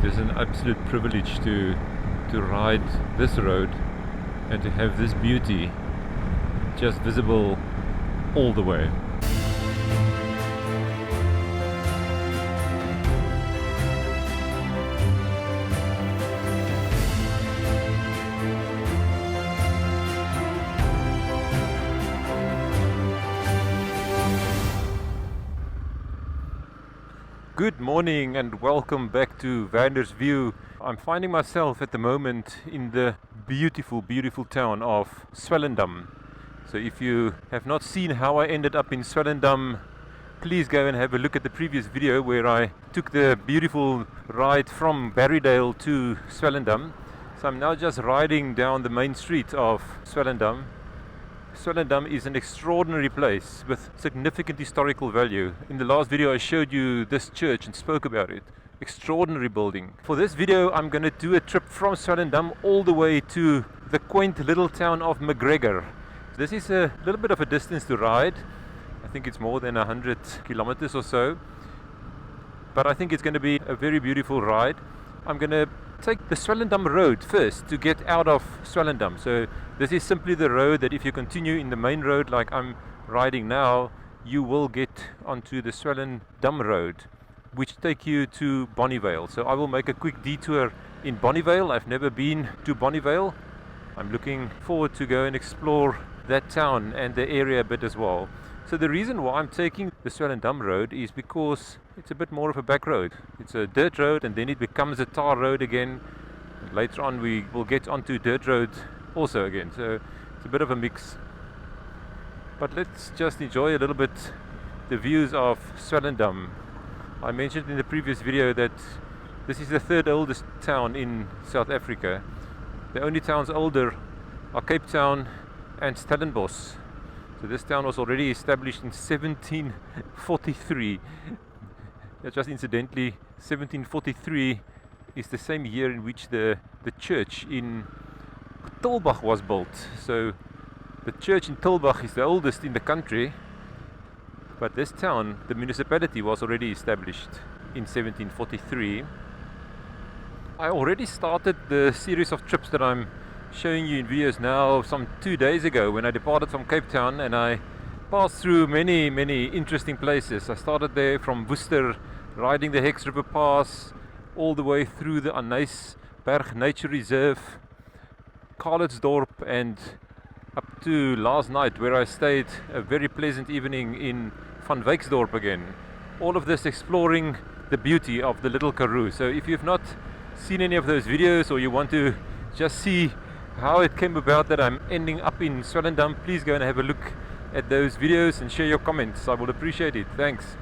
It's an absolute privilege to ride this road and to have this beauty just visible all the way. Good morning and welcome back to Vander's View. I'm finding myself at the moment in the beautiful town of Swellendam. So if you have not seen how I ended up in Swellendam, please go and have a look at the previous video where I took the beautiful ride from Breede to Swellendam. So I'm now just riding down the main street of Swellendam. Swellendam is an extraordinary place with significant historical value. In the last video I showed you this church and spoke about it. Extraordinary building. For this video I'm going to do a trip from Swellendam all the way to the quaint little town of McGregor. This is a little bit of a distance to ride. I think it's more than 100 kilometers or so. But I think it's going to be a very beautiful ride. I'm going to take the Swellendam Road first to get out of Swellendam. So this is simply the road that if you continue in the main road like I'm riding now, you will get onto the Swellendam Road, which take you to Bonnievale. So I will make a quick detour in Bonnievale. I've never been to Bonnievale. I'm looking forward to go and explore that town and the area a bit as well. So the reason why I'm taking the Swellendam Road is because it's a bit more of a back road. It's a dirt road and then it becomes a tar road again. And later on we will get onto dirt road also again. So it's a bit of a mix. But let's just enjoy a little bit the views of Swellendam. I mentioned in the previous video that this is the third oldest town in South Africa. The only towns older are Cape Town and Stellenbosch. So this town was already established in 1743. Just incidentally, 1743 is the same year in which the church in Tulbagh was built. So the church in Tulbagh is the oldest in the country, but this town, the municipality, was already established in 1743. I already started the series of trips that I'm showing you in videos now some 2 days ago when I departed from Cape Town, and I passed through many interesting places. I started there from Worcester, riding the Hex River Pass all the way through the Berg Nature Reserve, Carletsdorp, and up to last night where I stayed a very pleasant evening in Van Wyksdorp again. All of this exploring the beauty of the Little Karoo. So if you've not seen any of those videos or you want to just see how it came about that I'm ending up in Swellendam, please go and have a look at those videos and share your comments. I will appreciate it. Thanks.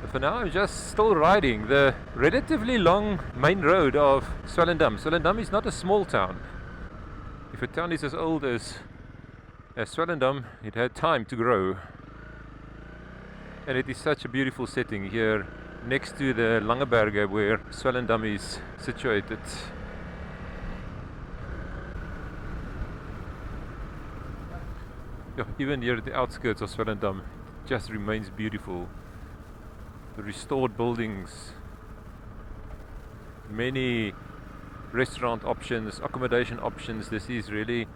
But for now I'm just still riding the relatively long main road of Swellendam. Swellendam is not a small town. If a town is as old as Swellendam, it had time to grow. And it is such a beautiful setting here next to the Langvlakte where Swellendam is situated. Even here at the outskirts of Swellendam, it just remains beautiful. The restored buildings, many restaurant options, accommodation options. This is really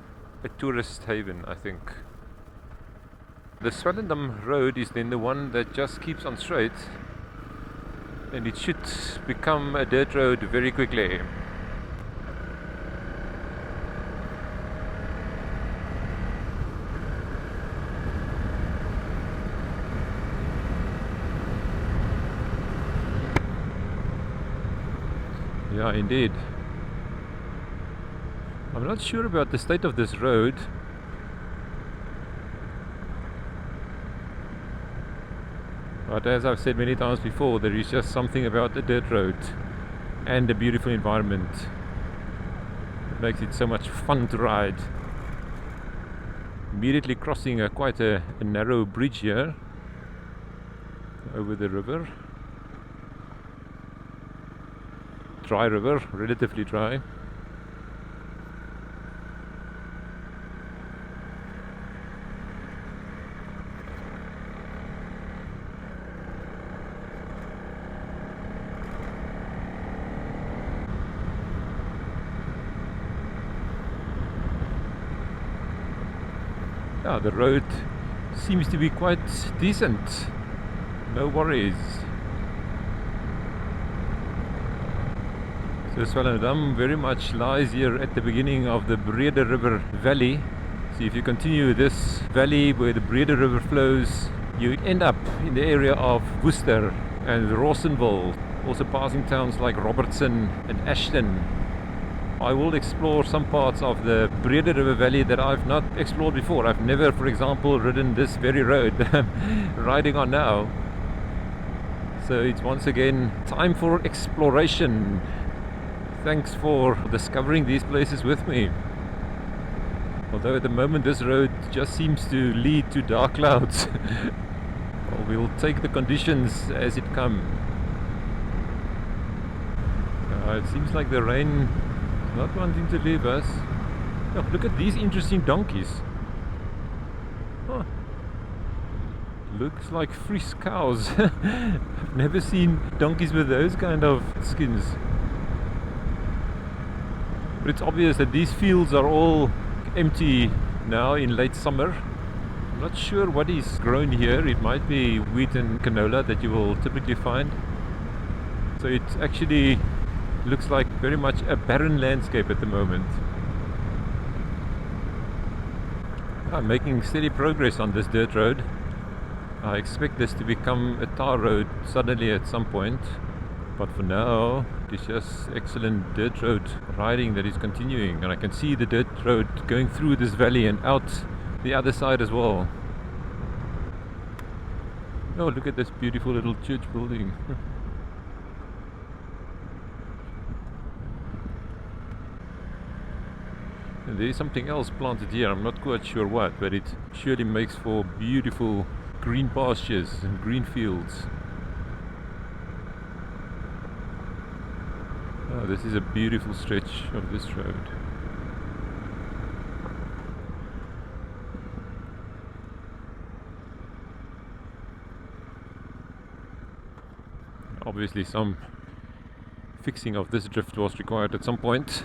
a tourist haven, I think. The Swellendam Road is then the one that just keeps on straight, and it should become a dirt road very quickly. Yeah, indeed. I'm not sure about the state of this road. But as I've said many times before, there is just something about the dirt road and the beautiful environment that makes it so much fun to ride. Immediately crossing quite a narrow bridge here over the river. Dry river, relatively dry. yeah, the road seems to be quite decent. No worries. So Swellendam very much lies here at the beginning of the Breede River Valley. So if you continue this valley where the Breede River flows, you end up in the area of Worcester and Riviersonderend, also passing towns like Robertson and Ashton. I will explore some parts of the Breede River Valley that I've not explored before. I've never, for example, ridden this very road that I'm riding on now. So it's once again time for exploration. Thanks for discovering these places with me. Although at the moment this road just seems to lead to dark clouds. Well, we'll take the conditions as it come. It seems like the rain not wanting to leave us. Oh, look at these interesting donkeys. Oh, looks like Fries cows. I've never seen donkeys with those kind of skins. But it's obvious that these fields are all empty now in late summer. I'm not sure what is grown here. It might be wheat and canola that you will typically find. So it actually looks like very much a barren landscape at the moment. I'm making steady progress on this dirt road. I expect this to become a tar road suddenly at some point, but for now it's just excellent dirt road riding that is continuing, and I can see the dirt road going through this valley and out the other side as well. Oh, look at this beautiful little church building. And there is something else planted here. I'm not quite sure what, but it surely makes for beautiful green pastures and green fields. Oh, this is a beautiful stretch of this road. Obviously some fixing of this drift was required at some point.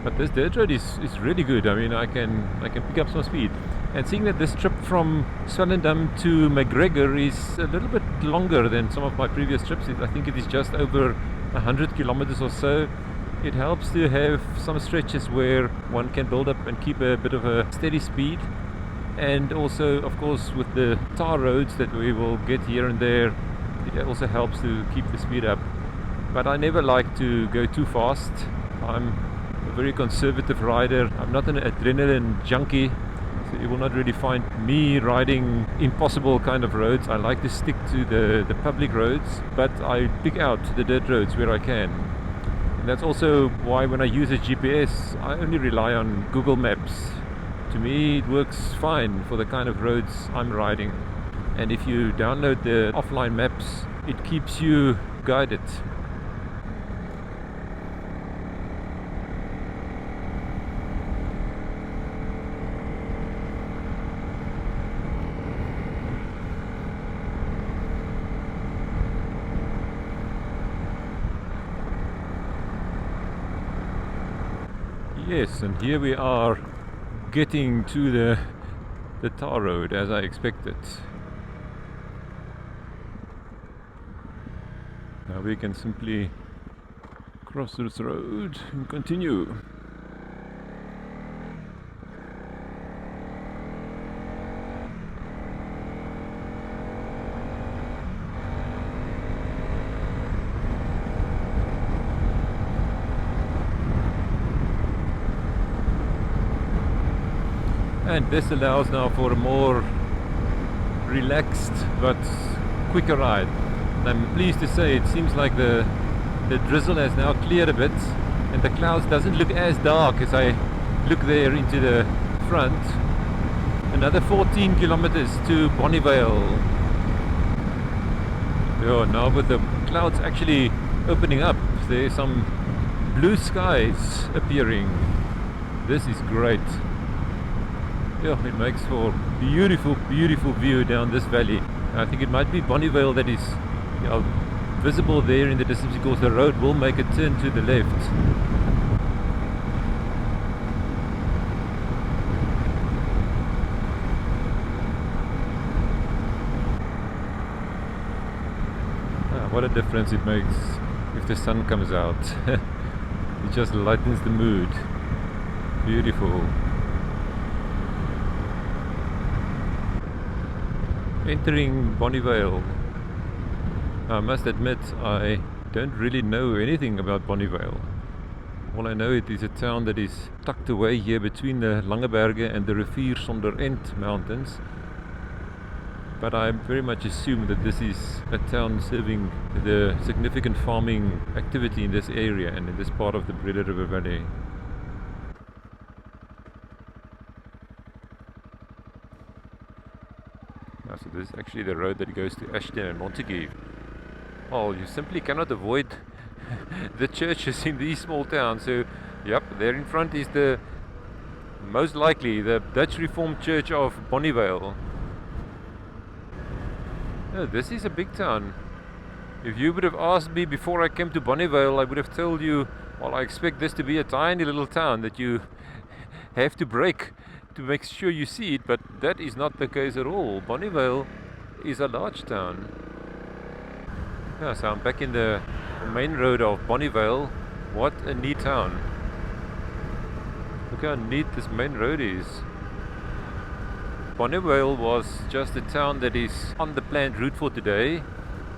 But this dirt road is really good. I mean, I can pick up some speed. And seeing that this trip from Swellendam to McGregor is a little bit longer than some of my previous trips, I think it is just over 100 kilometers or so. It helps to have some stretches where one can build up and keep a bit of a steady speed. And also, of course, with the tar roads that we will get here and there, it also helps to keep the speed up. But I never like to go too fast. I'm a very conservative rider. I'm not an adrenaline junkie, so you will not really find me riding impossible kind of roads. I like to stick to the public roads, but I pick out the dirt roads where I can. And that's also why when I use a GPS, I only rely on Google Maps. To me, it works fine for the kind of roads I'm riding. And if you download the offline maps, it keeps you guided. Yes, and here we are getting to the tar road as I expected. Now we can simply cross this road and continue. And this allows now for a more relaxed but quicker ride. And I'm pleased to say it seems like the drizzle has now cleared a bit and the clouds doesn't look as dark as I look there into the front. Another 14 kilometers to Bonnievale. Yeah, now with the clouds actually opening up, there's some blue skies appearing. This is great. Yeah, it makes for beautiful, beautiful view down this valley. I think it might be Bonnievale that is visible there in the distance because the road will make a turn to the left. What a difference it makes if the sun comes out. It just lightens the mood. Beautiful. Entering Bonnievale. I must admit I don't really know anything about Bonnievale. All I know it is a town that is tucked away here between the Langvlakte and the Riviersonderend Mountains. But I very much assume that this is a town serving the significant farming activity in this area and in this part of the Breede River Valley. So this is actually the road that goes to Ashton and Montague. Oh, you simply cannot avoid the churches in these small towns. So, yep, there in front is the most likely the Dutch Reformed Church of Bonnievale. Oh, this is a big town. If you would have asked me before I came to Bonnievale, I would have told you, well, I expect this to be a tiny little town that you have to break to make sure you see it, but that is not the case at all. Bonnievale is a large town. Yeah, so I'm back in the main road of Bonnievale. What a neat town. Look how neat this main road is. Bonnievale was just a town that is on the planned route for today.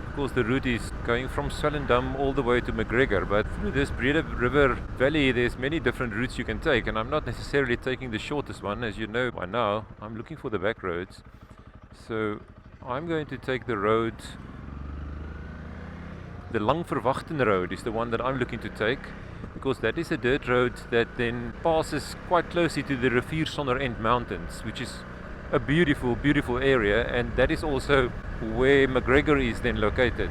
Of course, the route is going from Swellendam all the way to McGregor, but through this Breede River Valley there's many different routes you can take, and I'm not necessarily taking the shortest one. As you know by now, I'm looking for the back roads. So I'm going to take the road, the Langvlakte road is the one that I'm looking to take, because that is a dirt road that then passes quite closely to the Riviersonderend Mountains, which is a beautiful, beautiful area, and that is also where McGregor is then located.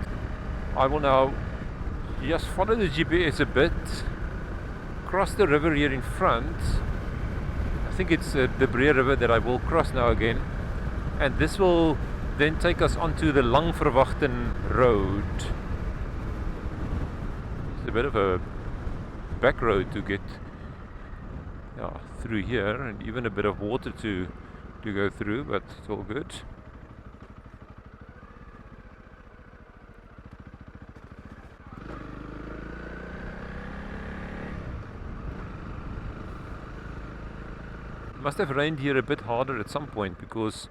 I will now just follow the GPS a bit, cross the river here in front. I think it's the Breede River that I will cross now again, and this will then take us onto the Langvlakte road. It's a bit of a back road to get through here, and even a bit of water to go through, but it's all good. It must have rained here a bit harder at some point, because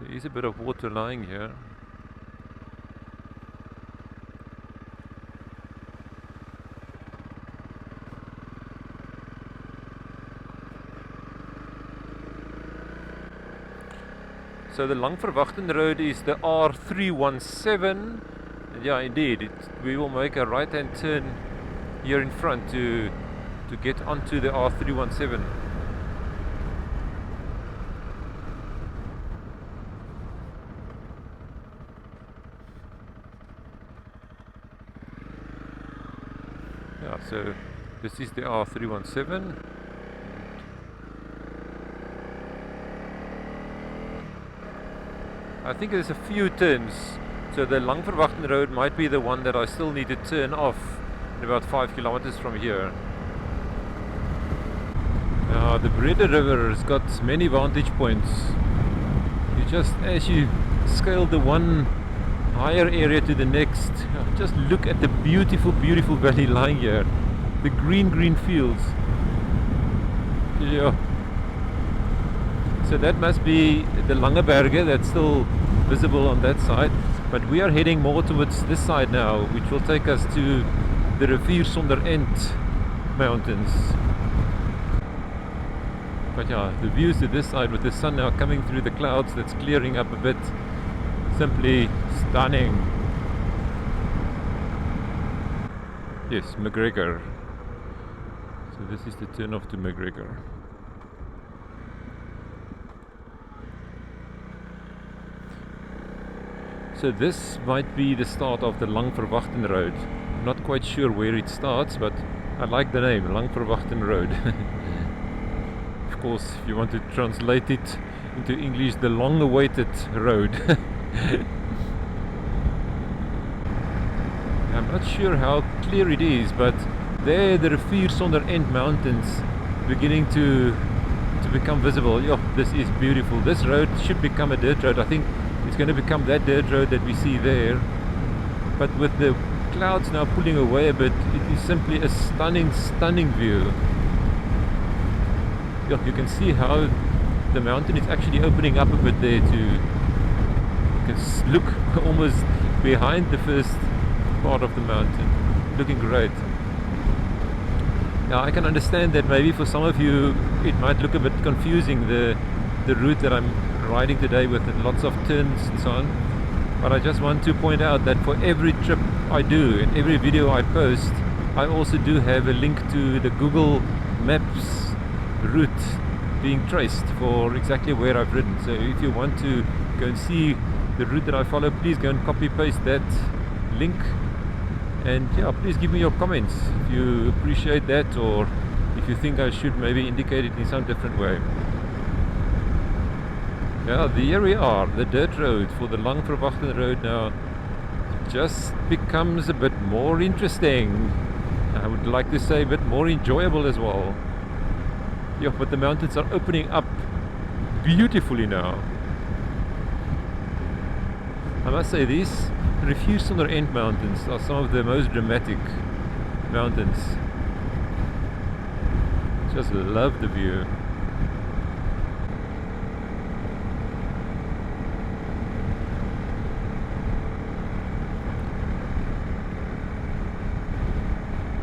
there is a bit of water lying here. So the Langvlakte road is the R317. And yeah, indeed, we will make a right-hand turn here in front to get onto the R317. Yeah, so this is the R317. I think there's a few turns, so the Langvlakte road might be the one that I still need to turn off in about 5 kilometers from here. The Breede River has got many vantage points. You just, as you scale the one higher area to the next, just look at the beautiful, beautiful valley lying here. The green, green fields. Yeah. So that must be the Langvlakte that's still visible on that side, but we are heading more towards this side now, which will take us to the Riviersonderend Mountains. But yeah, the views to this side with the sun now coming through the clouds, that's clearing up a bit. Simply stunning. Yes, McGregor. So this is the turn off to McGregor. So this might be the start of the Langvlakte road. I'm not quite sure where it starts, but I like the name, Langvlakte road. Of course, if you want to translate it into English, the long-awaited road. Not sure how clear it is, but there the Riviersonderend Mountains beginning to become visible. Yo, this is beautiful. This road should become a dirt road. I think it's going to become that dirt road that we see there. But with the clouds now pulling away a bit, it is simply a stunning, stunning view. Yo, you can see how the mountain is actually opening up a bit there too. You can look almost behind the first part of the mountain. Looking great. Now I can understand that maybe for some of you it might look a bit confusing, the route that I'm riding today with lots of turns and so on. But I just want to point out that for every trip I do and every video I post, I also do have a link to the Google Maps route being traced for exactly where I've ridden. So if you want to go and see the route that I follow, please go and copy paste that link. And yeah, please give me your comments if you appreciate that, or if you think I should maybe indicate it in some different way. Yeah, here we are, the dirt road for the Langvlakte road now just becomes a bit more interesting. I would like to say a bit more enjoyable as well. Yeah, but the mountains are opening up beautifully now. I must say these Riviersonderend Mountains are some of the most dramatic mountains. Just love the view.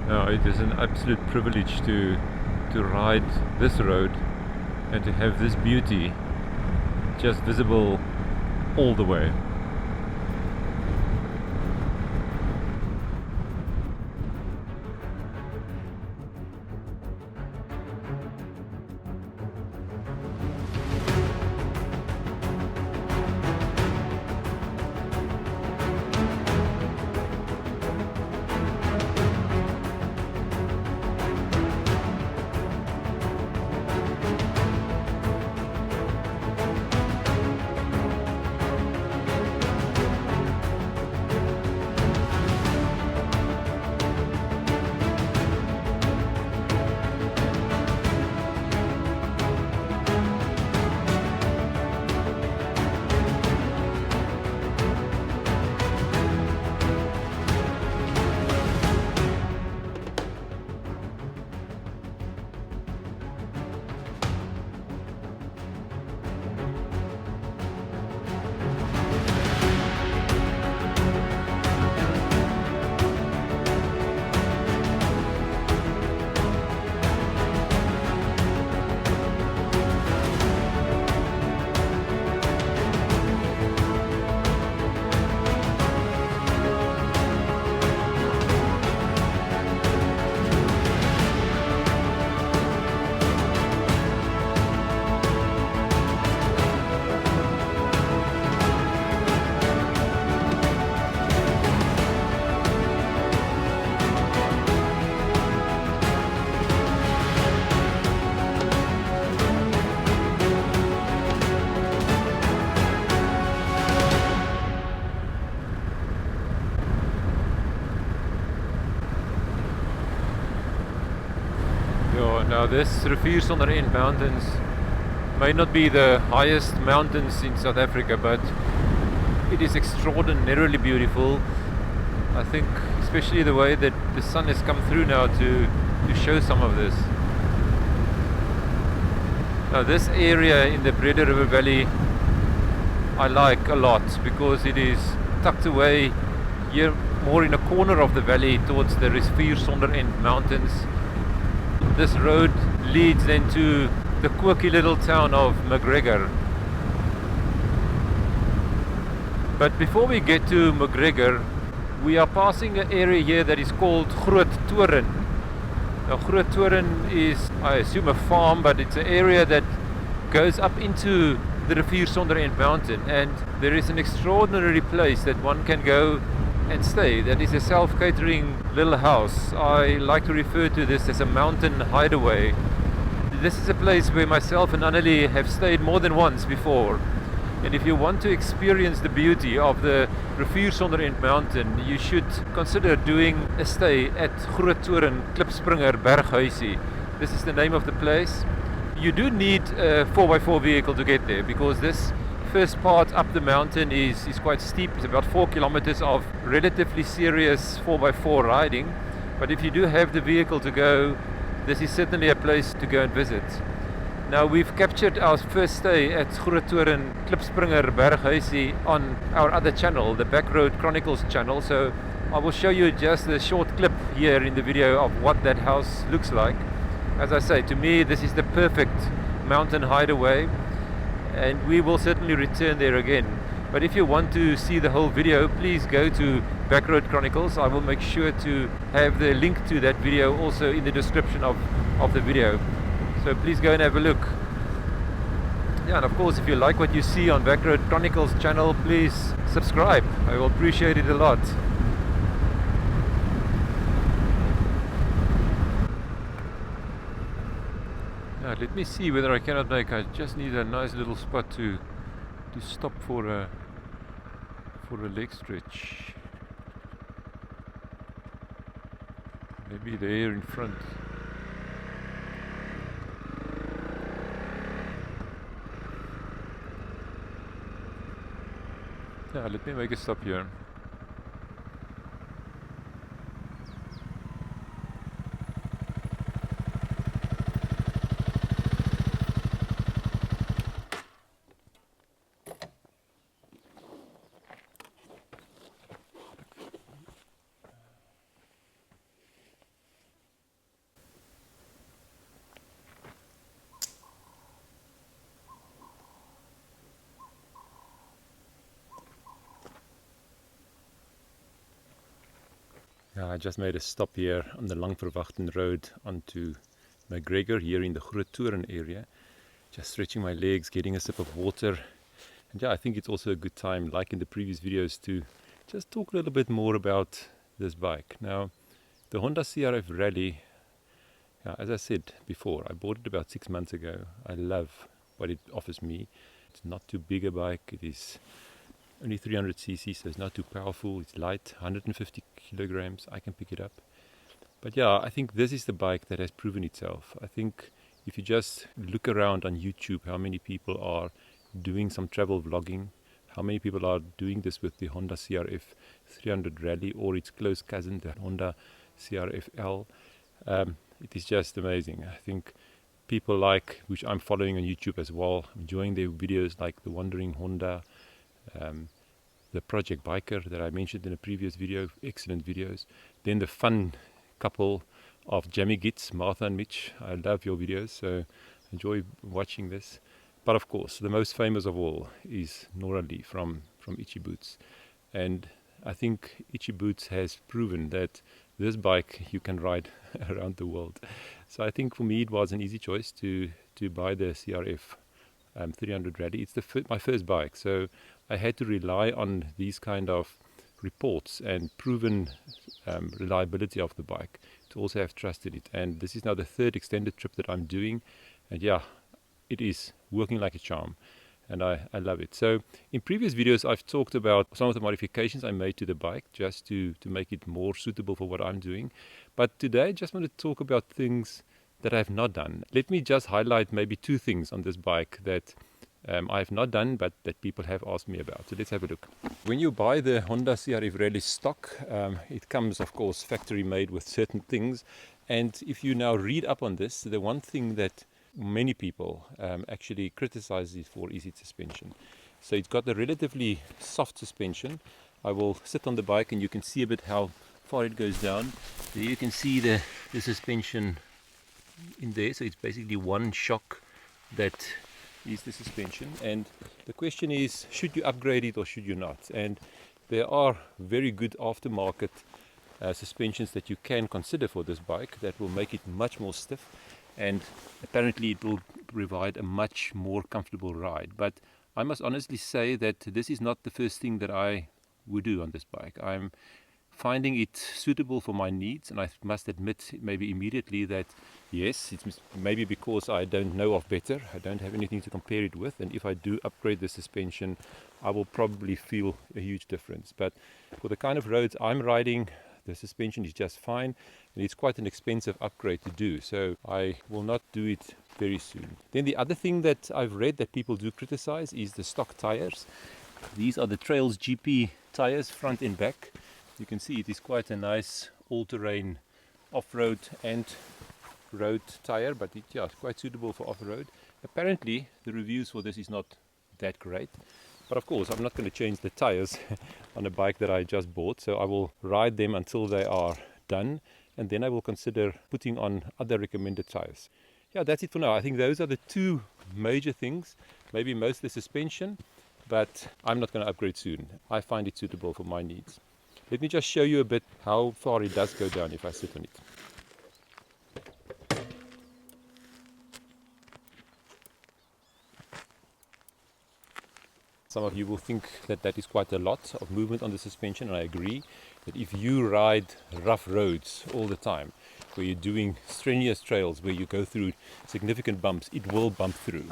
Now it is an absolute privilege to ride this road and to have this beauty just visible all the way. Now this Riviersonderend Mountains may not be the highest mountains in South Africa, but it is extraordinarily beautiful. I think especially the way that the sun has come through now to show some of this. Now this area in the Breede River Valley I like a lot because it is tucked away here more in a corner of the valley towards the Riviersonderend Mountains. This road leads then to the quirky little town of McGregor. But before we get to McGregor, we are passing an area here that is called Groot Toren. Now Groot Toren is, I assume, a farm, but it's an area that goes up into the Riviersonderend Mountain, and there is an extraordinary place that one can go and stay. That is a self-catering little house. I like to refer to this as a mountain hideaway. This is a place where myself and Annelie have stayed more than once before. And if you want to experience the beauty of the Riviersonderend Mountain, you should consider doing a stay at Groot Toren Klipspringer Berghuisie. This is the name of the place. You do need a 4x4 vehicle to get there, because this first part up the mountain is quite steep. It's about 4 kilometers of relatively serious 4x4 riding. But if you do have the vehicle to go, this is certainly a place to go and visit. Now, we've captured our first stay at Groot Toren Klipspringer Berghuisie on our other channel, the Backroad Chronicles channel. So I will show you just a short clip here in the video of what that house looks like. As I say, to me this is the perfect mountain hideaway, and we will certainly return there again. But if you want to see the whole video, please go to Backroad Chronicles. I will make sure to have the link to that video also in the description of the video. So please go and have a look. Yeah, and of course, if you like what you see on Backroad Chronicles channel, please subscribe. I will appreciate it a lot. Now, let me see whether I cannot make. I just need a nice little spot to stop for a leg stretch. Maybe there in front. Yeah, let me make a stop here. Yeah, I just made a stop here on the Langvlakte road onto McGregor here in the Groot Toren area. Just stretching my legs, getting a sip of water. And yeah, I think it's also a good time, like in the previous videos, to just talk a little bit more about this bike. Now, the Honda CRF Rally, as I said before, I bought it about 6 months ago. I love what it offers me. It's not too big a bike. It is only 300 cc, so it's not too powerful. It's light, 150 kilograms. I can pick it up. But yeah, I think this is the bike that has proven itself. I think if you just look around on YouTube, how many people are doing some travel vlogging, how many people are doing this with the Honda CRF 300 Rally or its close cousin, the Honda CRF L. It is just amazing. I think people like, which I'm following on YouTube as well, enjoying their videos like the Wandering Honda, the Project Biker that I mentioned in a previous video, excellent videos. Then the fun couple of Jammy Gits, Martha and Mitch. I love your videos, so enjoy watching this. But of course, the most famous of all is Nora Lee from Itchy Boots. And I think Itchy Boots has proven that this bike you can ride around the world. So I think for me it was an easy choice to buy the CRF 300 Rally. It's my first bike, so I had to rely on these kind of reports and proven reliability of the bike to also have trusted it. And this is now the third extended trip that I'm doing, and yeah, it is working like a charm, and I love it. So in previous videos I've talked about some of the modifications I made to the bike just to make it more suitable for what I'm doing. But today I just want to talk about things that I have not done. Let me just highlight maybe 2 things on this bike that I have not done, but that people have asked me about. So let's have a look. When you buy the Honda CRF Rally stock, it comes, of course, factory made with certain things. And if you now read up on this, the one thing that many people actually criticize it for is its suspension. So it's got a relatively soft suspension. I will sit on the bike and you can see a bit how far it goes down. There you can see the suspension in there. So it's basically one shock that is the suspension, and the question is, should you upgrade it or should you not? And there are very good aftermarket suspensions that you can consider for this bike that will make it much more stiff, and apparently it will provide a much more comfortable ride. But I must honestly say that this is not the first thing that I would do on this bike. I'm finding it suitable for my needs, and I must admit maybe immediately that yes, it's maybe because I don't know of better, I don't have anything to compare it with, and if I do upgrade the suspension I will probably feel a huge difference. But for the kind of roads I'm riding, the suspension is just fine, and it's quite an expensive upgrade to do, so I will not do it very soon. Then the other thing that I've read that people do criticize is the stock tires. These are the Trails GP tires, front and back. You can see it is quite a nice all-terrain off-road and road tire, but it's quite suitable for off-road. Apparently the reviews for this is not that great, but of course I'm not going to change the tires on a bike that I just bought, so I will ride them until they are done, and then I will consider putting on other recommended tires. Yeah, that's it for now. I think those are the two major things, maybe most the suspension, but I'm not going to upgrade soon. I find it suitable for my needs. Let me just show you a bit how far it does go down if I sit on it. Some of you will think that that is quite a lot of movement on the suspension, and I agree that if you ride rough roads all the time, where you're doing strenuous trails, where you go through significant bumps, it will bump through,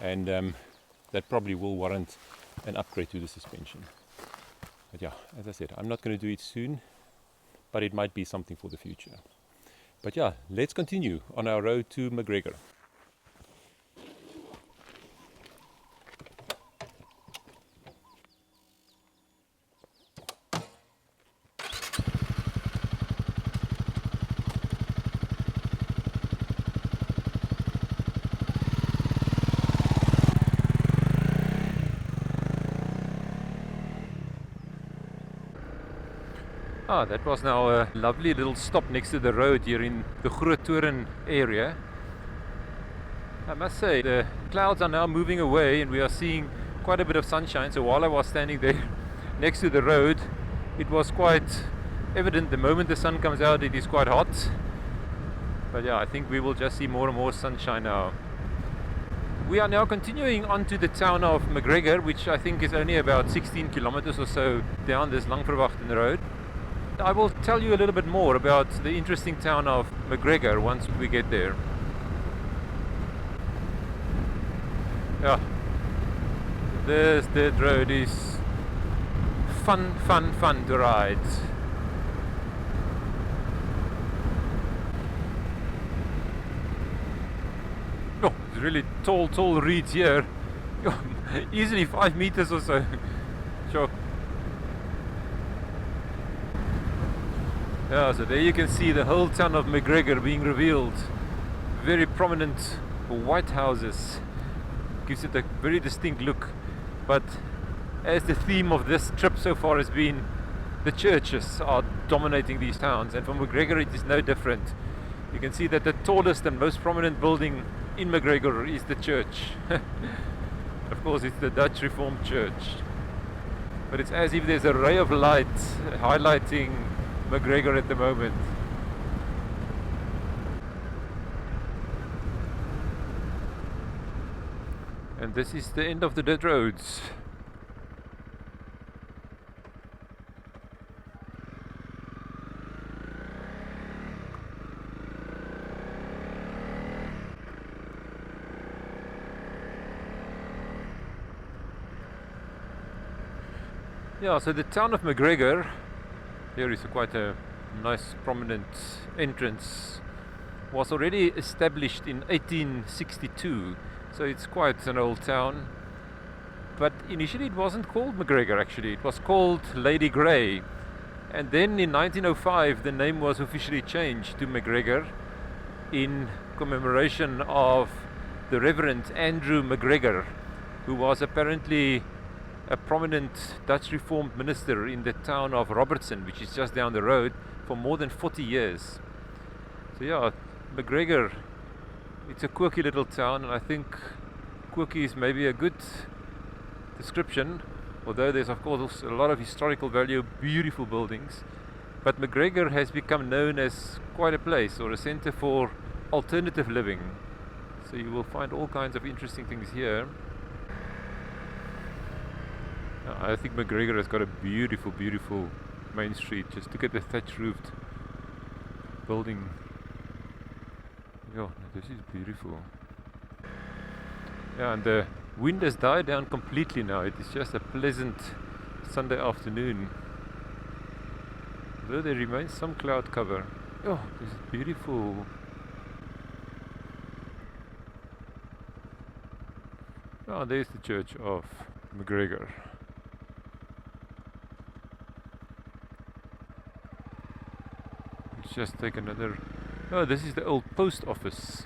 and that probably will warrant an upgrade to the suspension. But yeah, as I said, I'm not going to do it soon, but it might be something for the future. But yeah, let's continue on our road to McGregor. That was now a lovely little stop next to the road here in the Groot Toren area. I must say, the clouds are now moving away and we are seeing quite a bit of sunshine. So while I was standing there next to the road, it was quite evident the moment the sun comes out it is quite hot. But yeah, I think we will just see more and more sunshine now. We are now continuing on to the town of McGregor, which I think is only about 16 kilometers or so down this Langvlakte road. I will tell you a little bit more about the interesting town of McGregor once we get there. Yeah, this dirt road is fun to ride. Oh, it's really tall reeds here. Easily 5 meters or so. Sure. Yeah, so there you can see the whole town of McGregor being revealed. Very prominent white houses. Gives it a very distinct look. But as the theme of this trip so far has been, the churches are dominating these towns, and for McGregor it is no different. You can see that the tallest and most prominent building in McGregor is the church. Of course it's the Dutch Reformed Church. But it's as if there's a ray of light highlighting McGregor at the moment. And this is the end of the dirt roads. Yeah, so the town of McGregor, here is quite a nice prominent entrance, was already established in 1862, so it's quite an old town. But initially it wasn't called McGregor, actually it was called Lady Grey, and then in 1905 the name was officially changed to McGregor in commemoration of the Reverend Andrew McGregor, who was apparently a prominent Dutch Reformed minister in the town of Robertson, which is just down the road, for more than 40 years. So yeah, McGregor, it's a quirky little town, and I think quirky is maybe a good description, although there's of course a lot of historical value, beautiful buildings. But McGregor has become known as quite a place, or a center for alternative living. So you will find all kinds of interesting things here. I think McGregor has got a beautiful main street. Just look at the thatch roofed building. Yeah, this is beautiful. Yeah, and the wind has died down completely now. It is just a pleasant Sunday afternoon. Though there remains some cloud cover. Oh, this is beautiful. Oh, there's the church of McGregor. Let's just take another. Oh, this is the old post office.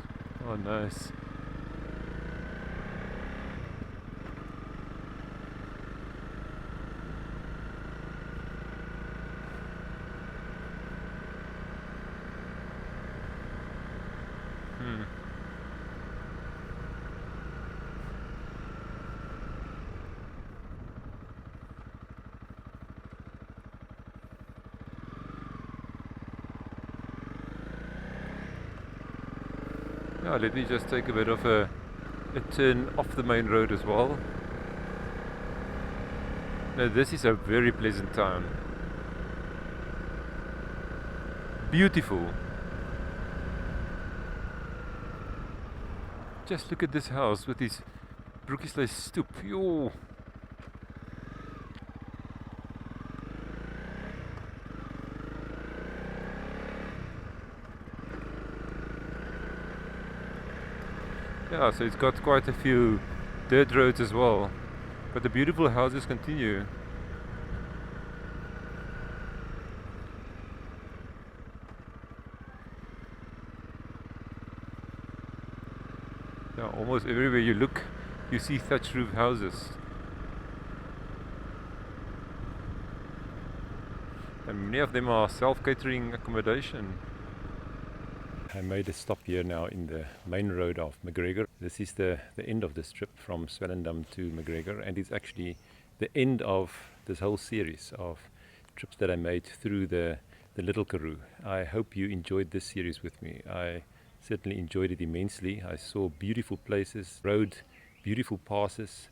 Oh, nice. Now let me just take a bit of a turn off the main road as well. Now this is a very pleasant town. Beautiful. Just look at this house with this Broekiesley stoep. Yo. Yeah, so it's got quite a few dirt roads as well, but the beautiful houses continue. Yeah, almost everywhere you look, you see thatch roof houses. And many of them are self-catering accommodation. I made a stop here now in the main road of McGregor. This is the end of this trip from Swellendam to McGregor, and it's actually the end of this whole series of trips that I made through the Little Karoo. I hope you enjoyed this series with me. I certainly enjoyed it immensely. I saw beautiful places, rode beautiful passes,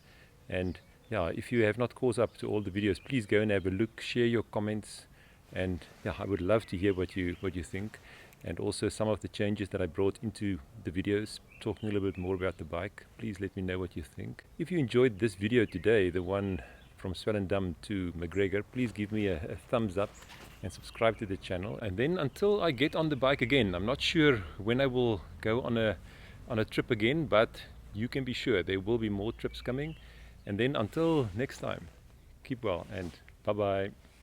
and yeah, if you have not caught up to all the videos, please go and have a look, share your comments, and yeah, I would love to hear what you think. And also some of the changes that I brought into the videos, talking a little bit more about the bike. Please let me know what you think. If you enjoyed this video today, the one from Swellendam to McGregor, please give me a thumbs up and subscribe to the channel. And then until I get on the bike again, I'm not sure when I will go on a trip again, but you can be sure there will be more trips coming. And then until next time, keep well and bye-bye.